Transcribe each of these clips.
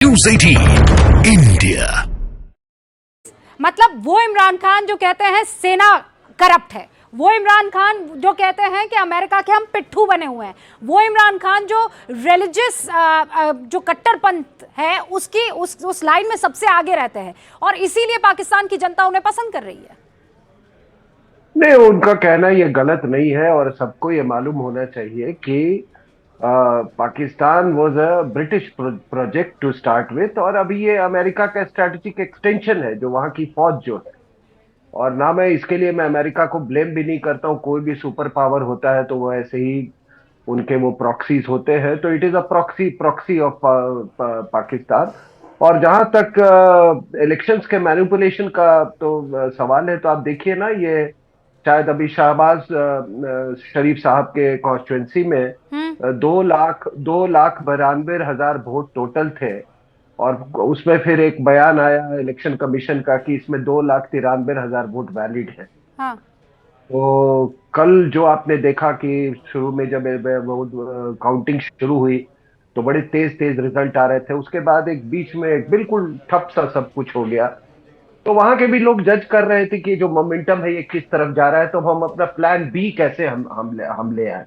News 18 India. मतलब वो इमरान खान जो कहते हैं सेना करप्ट है, वो इमरान खान जो कहते हैं कि अमेरिका के हम पिट्ठू बने हुए हैं, वो इमरान खान जो रिलीजियस जो कट्टरपंथ है उसकी उस लाइन में सबसे आगे रहते हैं और इसीलिए पाकिस्तान की जनता उन्हें पसंद कर रही है। नहीं, उनका कहना ये गलत नहीं है और सबको ये मालूम होना चाहिए कि Pakistan was a British project to start with और अभी ये अमेरिका का स्ट्रेटेजिक एक्सटेंशन है जो वहां की फौज जो है। और ना मैं इसके लिए मैं अमेरिका को ब्लेम भी नहीं करता हूँ। कोई भी सुपर पावर होता है तो वो ऐसे ही उनके वो प्रॉक्सीज होते हैं, तो it is a proxy of Pakistan. और जहां तक इलेक्शंस के मैनिपुलेशन का तो सवाल है, तो आप देखिए ना, ये शायद अभी शहबाज शरीफ साहब के कॉन्स्टिट्युएंसी में 2,92,हजार वोट टोटल थे और उसमें फिर एक बयान आया इलेक्शन कमीशन का कि इसमें 2,93,000 वोट वैलिड है। हाँ। तो कल जो आपने देखा कि शुरू में जब वो काउंटिंग शुरू हुई तो बड़े तेज तेज रिजल्ट आ रहे थे, उसके बाद एक बीच में एक बिल्कुल ठप सा सब कुछ हो गया। तो वहां के भी लोग जज कर रहे थे कि जो मोमेंटम है ये किस तरफ जा रहा है, तो हम अपना प्लान बी कैसे हम ले आए।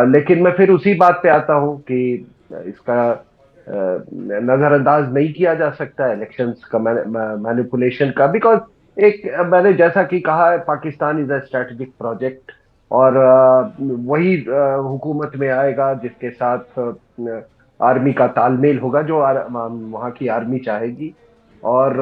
लेकिन मैं फिर उसी बात पे आता हूं कि इसका नजरअंदाज नहीं किया जा सकता इलेक्शंस का मैनिपुलेशन का, बिकॉज एक मैंने जैसा कि कहा है, Pakistan is a strategic project और वही हुकूमत में आएगा जिसके साथ आर्मी का तालमेल होगा, जो वहां की आर्मी चाहेगी। और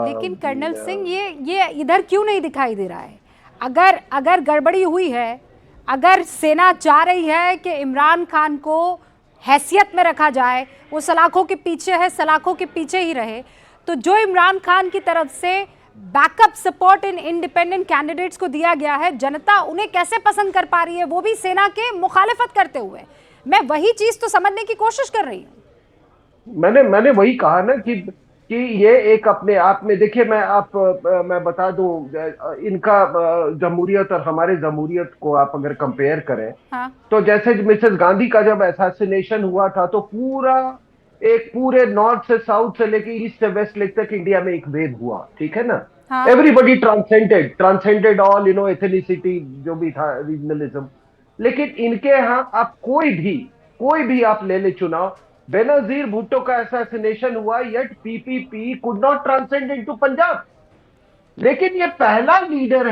लेकिन कर्नल सिंह ये इधर क्यों नहीं दिखाई दे रहा है? अगर गड़बड़ी हुई है, अगर सेना चाह रही है कि इमरान खान को हैसियत में रखा जाए, वो सलाखों के पीछे है, सलाखों के पीछे ही रहे, तो जो इमरान खान की तरफ से backup support in independent candidates को दिया गया है, जनता उन्हें कैसे पसंद कर पा रही है, वो भी सेना के मुखालिफत करते हुए? मैं वही चीज तो समझने की कोशिश कर रही हूँ। मैंने वही कहा ना कि ये एक अपने आप में, देखिए मैं बता दूं, इनका जमहूरियत और हमारे जमहूरियत को आप अगर कंपेयर करें, हाँ। तो जैसे मिसेस गांधी का जब असैसिनेशन हुआ था तो पूरे नॉर्थ से साउथ से लेके ईस्ट से वेस्ट लेक तक इंडिया में एक वेव हुआ, ठीक है ना। हाँ। एवरीबडी ट्रांसेंडेड ऑल एथेनिसिटी जो भी था, रीजनलिज्म। लेकिन इनके यहाँ आप कोई भी आप ले चुनाव, बेनजीर भुट्टो का असैसिनेशन हुआ, yet PPP could not transcend into Punjab. लेकिन ये पहला लीडर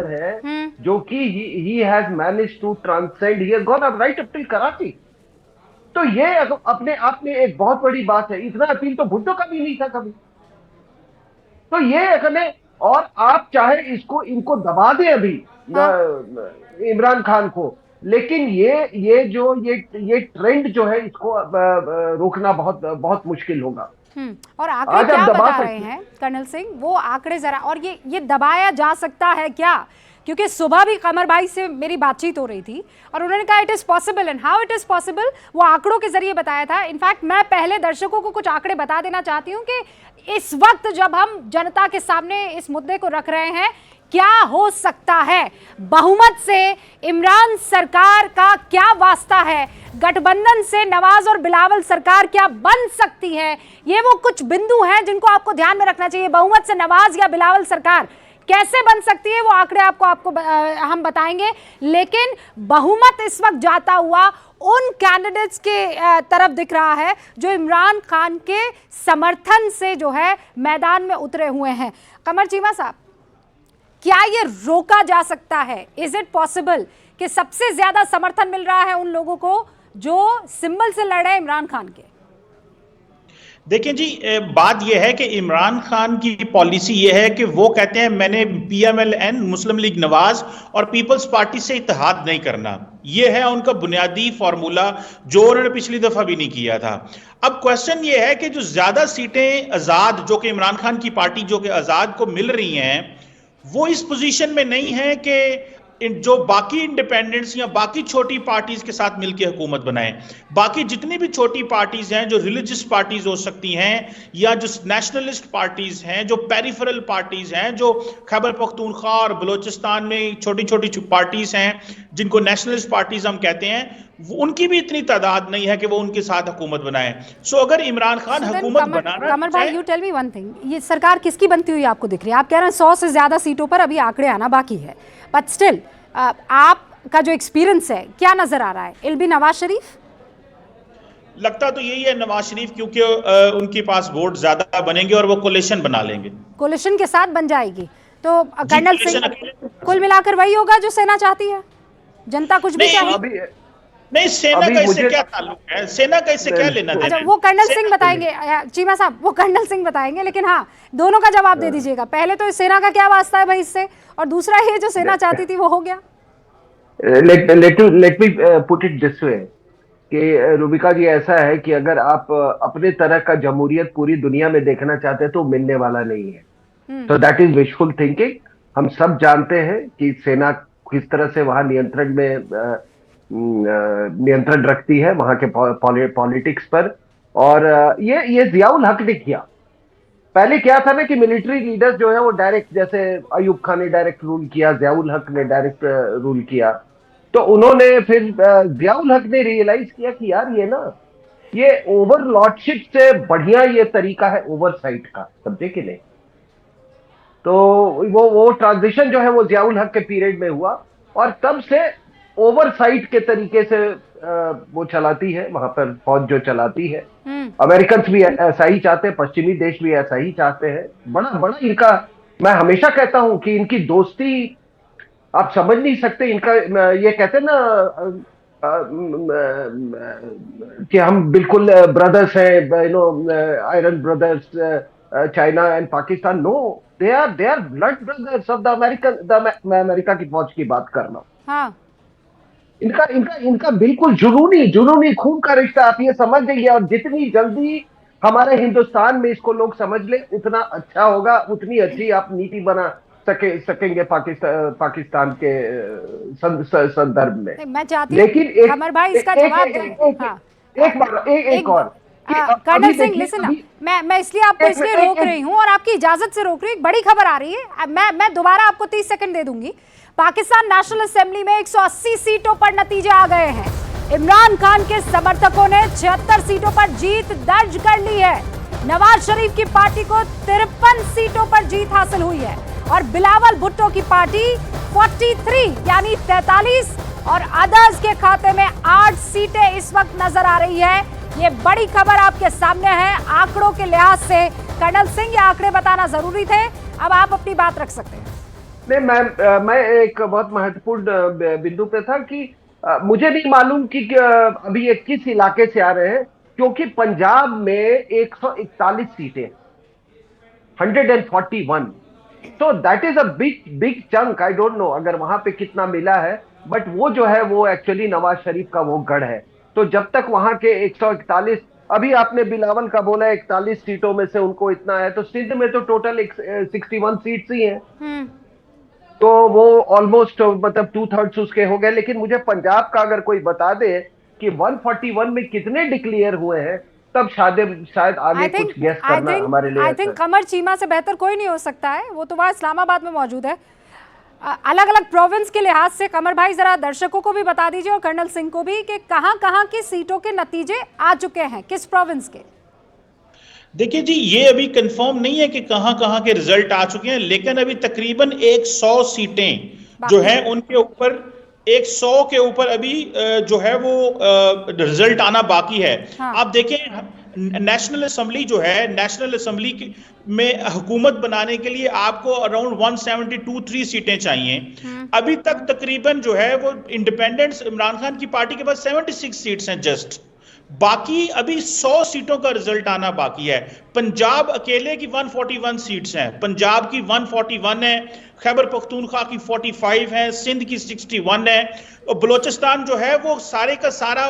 है जो कि he has managed to transcend, he has gone right up till Karachi. तो ये अपने आप में एक बहुत बड़ी बात है। इतना अपील तो भुट्टो का भी नहीं था कभी। तो ये अगले, और आप चाहे इनको दबा दें अभी, इमरान खान को, लेकिन ये ट्रेंड जो है इसको रोकना बहुत बहुत मुश्किल होगा। और आंकड़े क्या बता रहे हैं कर्नल सिंह, वो आंकड़े जरा, और ये दबाया जा सकता है क्या? क्योंकि सुबह भी कमर भाई से मेरी बातचीत हो रही थी और उन्होंने कहा it is possible, and how it is possible वो आंकड़ों के जरिए बताया था। इनफैक्ट मैं पहले दर्शकों को कुछ आंकड़े बता देना चाहती हूँ कि इस वक्त जब हम जनता के सामने इस मुद्दे को रख रहे हैं, क्या हो सकता है, बहुमत से इमरान सरकार का क्या वास्ता है, गठबंधन से नवाज और बिलावल सरकार क्या बन सकती है, ये वो कुछ बिंदु हैं जिनको आपको ध्यान में रखना चाहिए। बहुमत से नवाज या बिलावल सरकार कैसे बन सकती है, वो आंकड़े आपको हम बताएंगे। लेकिन बहुमत इस वक्त जाता हुआ उन कैंडिडेट्स के तरफ दिख रहा है जो इमरान खान के समर्थन से जो है मैदान में उतरे हुए हैं। कमर चीमा साहब, क्या ये रोका जा सकता है? इज इट पॉसिबल कि सबसे ज्यादा समर्थन मिल रहा है उन लोगों को जो सिंबल से लड़ रहे हैं इमरान खान के? देखिए जी, बात यह है कि इमरान खान की पॉलिसी यह है कि वो कहते हैं मैंने PMLN, मुस्लिम लीग नवाज और पीपल्स पार्टी से इत्तेहाद नहीं करना। यह है उनका बुनियादी फॉर्मूला जो उन्होंने पिछली दफा भी नहीं किया था। अब क्वेश्चन यह है कि जो ज्यादा सीटें आजाद, जो कि इमरान खान की पार्टी जो कि आजाद को मिल रही हैं, वो इस पोजीशन में नहीं है कि जो बाकी इंडिपेंडेंट्स या बाकी छोटी पार्टीज के साथ मिलकर हुकूमत बनाएं। बाकी जितनी भी छोटी पार्टीज हैं, जो रिलीजियस पार्टीज हो सकती हैं या जो नेशनलिस्ट पार्टीज हैं, जो पेरिफेरल पार्टीज हैं, जो खैबर पख्तूनख्वा और बलोचिस्तान में छोटी छोटी पार्टीज हैं जिनको नेशनलिस्ट पार्टीज हम कहते हैं, उनकी भी इतनी तादाद नहीं है कि वो उनके साथ हुकूमत बनाएं। सो अगर इमरान खान हुकूमत बनाना, कमर भाई you tell me one thing, ये सरकार किसकी बनती हुई आपको दिख रही है? आप कह रहे हैं 100 से ज्यादा सीटों पर अभी आंकड़े आना बाकी है, बट स्टिल आपका जो एक्सपीरियंस है क्या नजर आ रहा है? इल बी नवाज शरीफ? लगता तो यही है नवाज शरीफ, क्योंकि उनके पास वोट ज्यादा बनेंगे और वो कोलिशन बना लेंगे, कोलिशन के साथ बन जाएगी। तो कर्नल सिंह, कुल मिलाकर वही होगा जो सेना चाहती है? जनता कुछ भी चाहिए? नहीं, सेना का इससे क्या ताल्लुक है? सेना का इससे क्या लेना देना? अच्छा, वो कर्नल सिंह बताएंगे, चीमा साहब वो कर्नल सिंह बताएंगे, लेकिन हाँ दोनों का जवाब दे दीजिएगा। पहले तो सेना का क्या वास्ता है भाई इससे, और दूसरा ये जो सेना चाहती थी वो हो गया। Let me put it this way कि रूबिका जी, ऐसा है कि अगर आप अपने तरह का जमहूरियत पूरी दुनिया में देखना चाहते हैं तो मिलने वाला नहीं है। तो दैट इज विशफुल थिंकिंग। हम सब जानते हैं कि सेना किस तरह से वहां नियंत्रण रखती है वहां के पॉलिटिक्स पर, और ये जियाउल हक ने किया। पहले क्या था ना कि मिलिट्री लीडर्स जो है वो डायरेक्ट, जैसे अयूब खान ने डायरेक्ट रूल किया, जियाउल हक ने डायरेक्ट रूल किया, तो उन्होंने फिर जियाउल हक ने रियलाइज किया कि यार ये ओवरलॉर्डशिप से बढ़िया ये तरीका है ओवरसाइट का, समझे कि नहीं? तो वो ट्रांजिशन जो है वो जियाउल हक के पीरियड में हुआ, और तब से ओवरसाइट के तरीके से वो चलाती है वहां पर, फौज जो चलाती है। अमेरिकन भी ऐसा ही चाहते हैं, पश्चिमी देश भी ऐसा ही चाहते हैं। बड़ा बड़ा इनका, मैं हमेशा कहता हूं कि इनकी दोस्ती आप समझ नहीं सकते। इनका ये कहते हैं ना कि हम बिल्कुल ब्रदर्स हैं, you know, iron brothers, China and Pakistan. No, they are blood brothers of the America की फौज की बात कर रहा हूं। हाँ। इनका बिल्कुल जुनूनी खून का रिश्ता, आप ये समझ जाइए। और जितनी जल्दी हमारे हिंदुस्तान में इसको लोग समझ ले उतना अच्छा होगा, उतनी अच्छी आप नीति बना सकेंगे पाकिस्तान के संदर्भ में। मैं चाहती हूं कमर भाई इसका जवाब दें। एक और कर्नल सिंह लिसन, मैं इसलिए आपको इसलिए रोक रही हूं और आपकी इजाजत से रोक रही हूं। बड़ी खबर आ रही है, मैं दोबारा आपको 30 सेकंड दे दूंगी। पाकिस्तान नेशनल असेंबली में 180 सीटों पर नतीजे आ गए हैं। इमरान खान के समर्थकों ने 76 सीटों पर जीत दर्ज कर ली है। नवाज शरीफ की पार्टी को 53 सीटों पर जीत हासिल हुई है और बिलावल भुट्टो की पार्टी 43 यानी 43 और अदर्स के खाते में 8 सीटें इस वक्त नजर आ रही है। ये बड़ी खबर आपके सामने है आंकड़ों के लिहाज से। कर्नल सिंह, ये आंकड़े बताना जरूरी थे, अब आप अपनी बात रख सकते हैं। नहीं, मैं एक बहुत महत्वपूर्ण बिंदु पे था कि मुझे नहीं मालूम कि अभी ये किस इलाके से आ रहे हैं, क्योंकि पंजाब में 141 सीटें, 141, तो that is a big chunk. I don't know अगर वहां पे कितना मिला है, बट वो जो है वो एक्चुअली नवाज शरीफ का वो गढ़ है। तो जब तक वहां के 141, अभी आपने बिलावल का बोला 41 सीटों में से उनको इतना है, तो सिंध में तो टोटल 61 सीट्स ही हैं, तो वो ऑलमोस्ट मतलब 2/3 उसके हो गए। लेकिन मुझे पंजाब का अगर कोई बता दे कि 141 में कितने डिक्लेयर हुए हैं, तब शायद आगे कुछ गेस करना हमारे लिए। आई थिंक कमर चीमा से बेहतर कोई नहीं हो सकता है, वो तो वहाँ इस्लामाबाद में मौजूद है। अलग अलग प्रोविंस के लिहाज से कमर भाई जरा दर्शकों को भी बता दीजिए और कर्नल सिंह को भी कि कहां की सीटों के नतीजे आ चुके हैं, किस प्रोविंस के। देखिए जी, ये अभी कंफर्म नहीं है कि कहां के रिजल्ट आ चुके हैं, लेकिन अभी तकरीबन 100 सीटें जो हैं उनके ऊपर 100 के ऊपर अभी जो है वो रिजल्ट आना बाकी है। हाँ। आप देखें, नेशनल असेंबली जो है, नेशनल असेंबली में हुकूमत बनाने के लिए आपको अराउंड 172-3 सीटें चाहिए। अभी तक तकरीबन जो है वो इंडिपेंडेंट्स इमरान खान की पार्टी के पास 76 सीट्स हैं जस्ट, बाकी अभी 100 सीटों का रिजल्ट आना बाकी है। पंजाब अकेले की 141 सीट्स हैं, पंजाब की 141 है, खैबर पख्तूनख्वा की 45 है, सिंध की 61 है, और बलोचिस्तान जो है वो सारे का सारा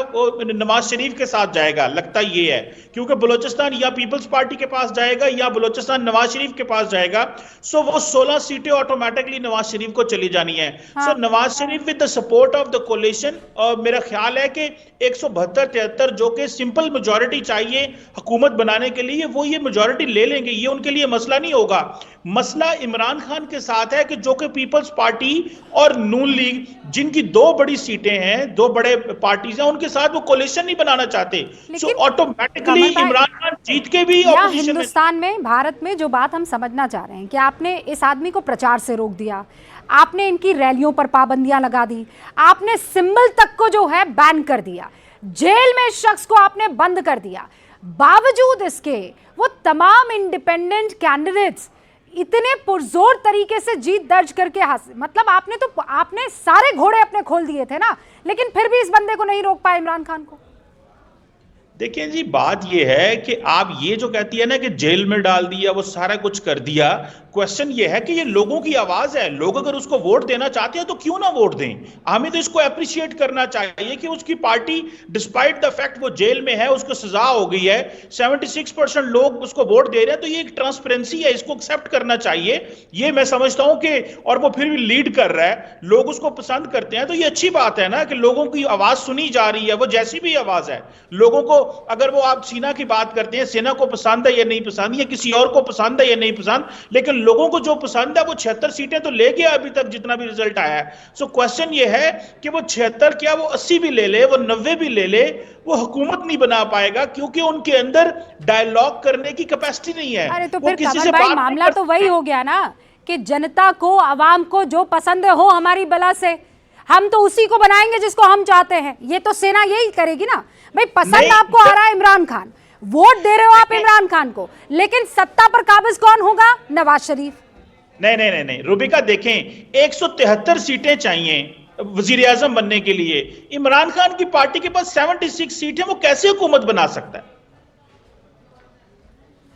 नवाज शरीफ के साथ जाएगा। लगता ये है क्योंकि बलोचिस्तान या पीपल्स पार्टी के पास जाएगा या बलोचिस्तान नवाज शरीफ के पास जाएगा। सो वो 16 सीटें ऑटोमेटिकली नवाज शरीफ को चली जानी है। So Nawaz Sharif with the support of the coalition, और मेरा ख्याल है कि 172-73 जो कि सिंपल मेजॉरिटी चाहिए हुकूमत बनाने के लिए, वो ये मेजॉरिटी ले लेंगे। ये उनके लिए मसला नहीं होगा। मसला इमरान खान के साथ है कि जो कि पीपल्स पार्टी और नून लीग जिनकी 2 बड़ी सीटें हैं, 2 बड़े पार्टीज हैं, उनके साथ वो कोलिशन नहीं बनाना चाहते, सो ऑटोमेटिकली इमरान खान जीत के भी ऑपोजिशन में। हिंदुस्तान में, भारत में जो बात हम समझना चाह रहे हैं कि आपने इस आदमी को प्रचार से रोक दिया, आपने इनकी रैलियों पर पाबंदियां लगा दी, आपने सिंबल तक को जो है बैन कर दिया, जेल में इस शख्स को आपने बंद कर दिया, बावजूद इसके वो तमाम इंडिपेंडेंट कैंडिडेट्स इतने पुरजोर तरीके से जीत दर्ज करके हासिल, मतलब आपने सारे घोड़े अपने खोल दिए थे ना, लेकिन फिर भी इस बंदे को नहीं रोक पाए, इमरान खान को। देखिए जी, बात यह है कि आप ये जो कहती है ना कि जेल में डाल दिया, वो सारा कुछ कर दिया, क्वेश्चन ये है कि ये लोगों की आवाज है, लोग अगर उसको वोट देना चाहते हैं तो क्यों ना वोट दें। हमें तो इसको अप्रिशिएट करना चाहिए कि उसकी पार्टी डिस्पाइट द फैक्ट वो जेल में है, उसको सजा हो गई है, 76% लोग उसको वोट दे रहे हैं, तो ये एक ट्रांसपेरेंसी है, इसको एक्सेप्ट करना चाहिए। ये मैं समझता हूं कि, और वो फिर भी लीड कर रहा है, लोग उसको पसंद करते हैं, तो ये अच्छी बात है ना कि लोगों की आवाज सुनी जा रही है, वो जैसी भी आवाज है लोगों को। अगर वो आप सेना की बात करते हैं, सेना को पसंद है या नहीं पसंद, या किसी और को पसंद है या नहीं पसंद, लेकिन लोगों को जो पसंद है वो 76 सीटें तो ले गया अभी तक जितना भी रिजल्ट आया है। सो क्वेश्चन ये है कि वो 76 क्या, वो 80 भी ले ले, वो 90 भी ले ले, वो हुकूमत नहीं बना पाएगा, क्योंकि उनके अंदर डायलॉग करने की कैपेसिटी नहीं है। अरे तो फिर कमर भाई, मामला तो वही हो गया ना कि जनता को, आवाम को जो पसंद हो हमारी बला से, हम तो उसी को बनाएंगे जिसको हम चाहते हैं। ये तो सेना यही करेगी ना भाई। पसंद आपको आ रहा है इमरान खान, वोट दे रहे हो आप इमरान खान को, लेकिन सत्ता पर काबिज कौन होगा? नवाज शरीफ। नहीं रूबिका, देखें 173 सीटें चाहिए वजीर आजम बनने के लिए। इमरान खान की पार्टी के पास 76 सीट है, वो कैसे हुकूमत बना सकता है?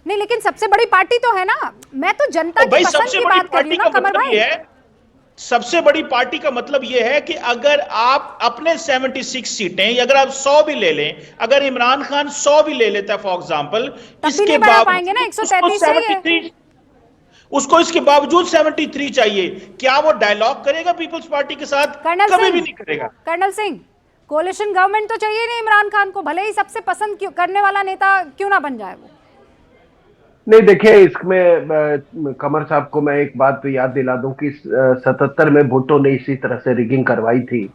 नहीं, लेकिन सबसे बड़ी पार्टी तो है ना। मैं तो जनता की पसंद की बात कर रही हूं ना कमर भाई। सबसे बड़ी पार्टी का मतलब यह है कि अगर आप अपने 76 सीटें, अगर आप 100 भी ले लें, अगर इमरान खान 100 भी ले लेता है फॉर एग्जांपल, इसके बावजूद उसको इसके बावजूद 73 चाहिए। क्या वो डायलॉग करेगा पीपल्स पार्टी के साथ? कभी भी नहीं करेगा। कर्नल सिंह, कोलिशन गवर्नमेंट तो चाहिए नहीं इमरान खान को, भले ही सबसे पसंद करने वाला नेता क्यों ना बन जाए वो। नहीं, देखिए, इसमें कमर साहब को मैं एक बात तो याद दिला दूं कि 77 में भुट्टो ने इसी तरह से रिगिंग करवाई थी,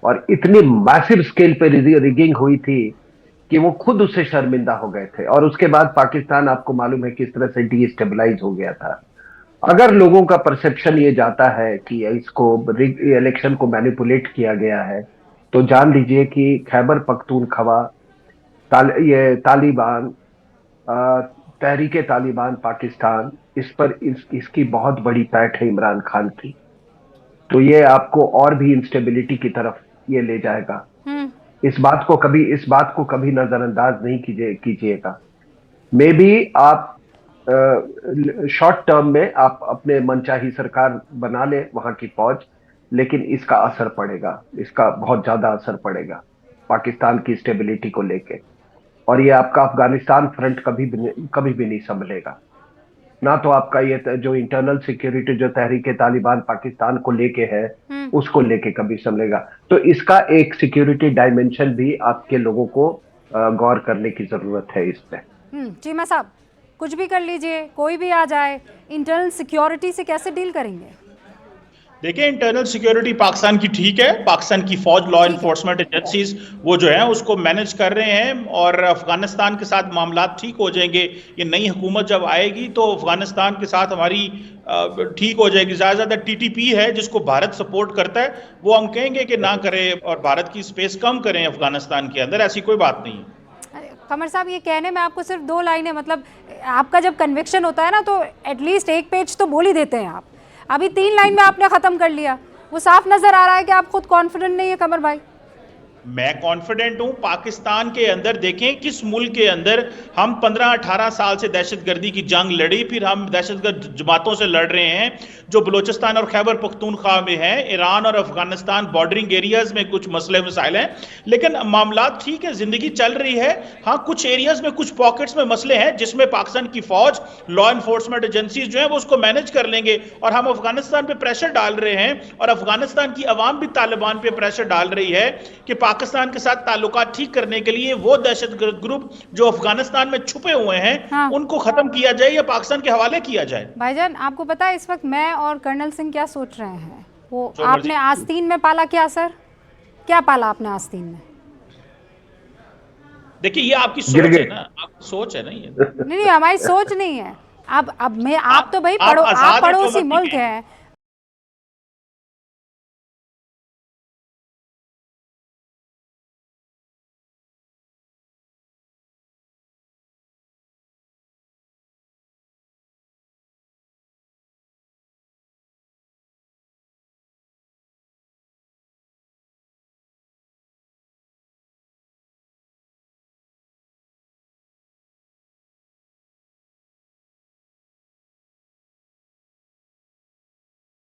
और इतनी मैसिव स्केल पे रिगिंग हुई थी कि वो खुद उससे शर्मिंदा हो गए थे, और उसके बाद पाकिस्तान, आपको मालूम है किस तरह से डीस्टेबलाइज हो गया था। अगर लोगों का परसेप्शन ये जाता है कि इसको इलेक्शन को मैनिपुलेट किया गया है, तो जान लीजिए कि खैबर पख्तूनख्वा, तालिबान, तहरीके तालिबान पाकिस्तान, इस पर इसकी बहुत बड़ी पैठ है इमरान खान की। तो ये आपको और भी इंस्टेबिलिटी की तरफ ये ले जाएगा। इस बात को कभी नजरअंदाज नहीं कीजिएगा। मे बी आप शॉर्ट टर्म में आप अपने मनचाही सरकार बना ले वहां की फौज, लेकिन इसका असर पड़ेगा, इसका बहुत ज्यादा असर पड़ेगा पाकिस्तान की स्टेबिलिटी को लेके, और ये आपका अफगानिस्तान फ्रंट कभी भी नहीं संभलेगा ना। तो आपका ये जो इंटरनल सिक्योरिटी जो तहरीके तालिबान पाकिस्तान को लेके है, उसको लेके कभी संभलेगा। तो इसका एक सिक्योरिटी डायमेंशन भी आपके लोगों को गौर करने की जरूरत है इस पे। चीमा साहब, कुछ भी कर लीजिए, कोई भी आ जाए, इंटरनल सिक्योरिटी से कैसे डील करेंगे? देखिए, इंटरनल सिक्योरिटी पाकिस्तान की ठीक है, पाकिस्तान की फौज, लॉ एनफोर्समेंट एजेंसीज वो जो है उसको मैनेज कर रहे हैं, और अफगानिस्तान के साथ मामला ठीक हो जाएंगे। ये नई हुकूमत जब आएगी तो अफगानिस्तान के साथ हमारी ठीक हो जाएगी। ज़्यादा ज़्यादा TTP है जिसको भारत सपोर्ट करता है, वो हम कहेंगे कि ना करें और भारत की स्पेस कम करें अफगानिस्तान के अंदर, ऐसी कोई बात नहीं है। कमर साहब, ये कहने में आपको सिर्फ 2 लाइनें, मतलब आपका जब कन्विक्शन होता है ना तो एटलीस्ट 1 पेज तो बोल ही देते हैं आप। अभी 3 लाइन में आपने खत्म कर लिया। वो साफ नजर आ रहा है कि आप खुद कॉन्फिडेंट नहीं है कमर भाई। मैं कॉन्फिडेंट हूं। पाकिस्तान के अंदर देखें, किस मुल्क के अंदर हम 15-18 साल से दहशतगर्दी की जंग लड़ी, फिर हम दहशतगर्द जमातों से लड़ रहे हैं जो बलूचिस्तान और खैबर पख्तूनख्वा में हैं। ईरान और अफगानिस्तान बॉर्डरिंग एरियाज में कुछ मसले मसाइल हैं, लेकिन मामला ठीक है, जिंदगी चल रही है। हाँ, कुछ एरियाज में, कुछ पॉकेट्स में मसले हैं जिसमें पाकिस्तान की फौज, लॉ एनफोर्समेंट एजेंसीज जो है वो उसको मैनेज कर लेंगे, और हम अफगानिस्तान पे प्रेशर डाल रहे हैं, और अफगानिस्तान की अवाम भी तालिबान पे प्रेशर डाल रही है कि पाकिस्तान के साथ ताल्लुकात ठीक करने के लिए वो दहशतगर्द ग्रुप जो अफगानिस्तान में छुपे हुए हैं, हाँ, उनको खत्म किया जाए या पाकिस्तान के हवाले किया जाए। भाईजान, आपको पता है इस वक्त मैं और कर्नल सिंह क्या सोच रहे हैं? वो जो आपने मर्जी। आस्तीन में पाला क्या सर? क्या पाला आपने आस्तीन में? देखिए ये आपकी गिर सोच गए। है ना, आपकी सोच है ना ये। नहीं नहीं, हमारी सोच नहीं है। अब मैं आप तो भाई आप आप आजाद हैं जो पड़ोसी मर्जी मुल्क कहें। हैं,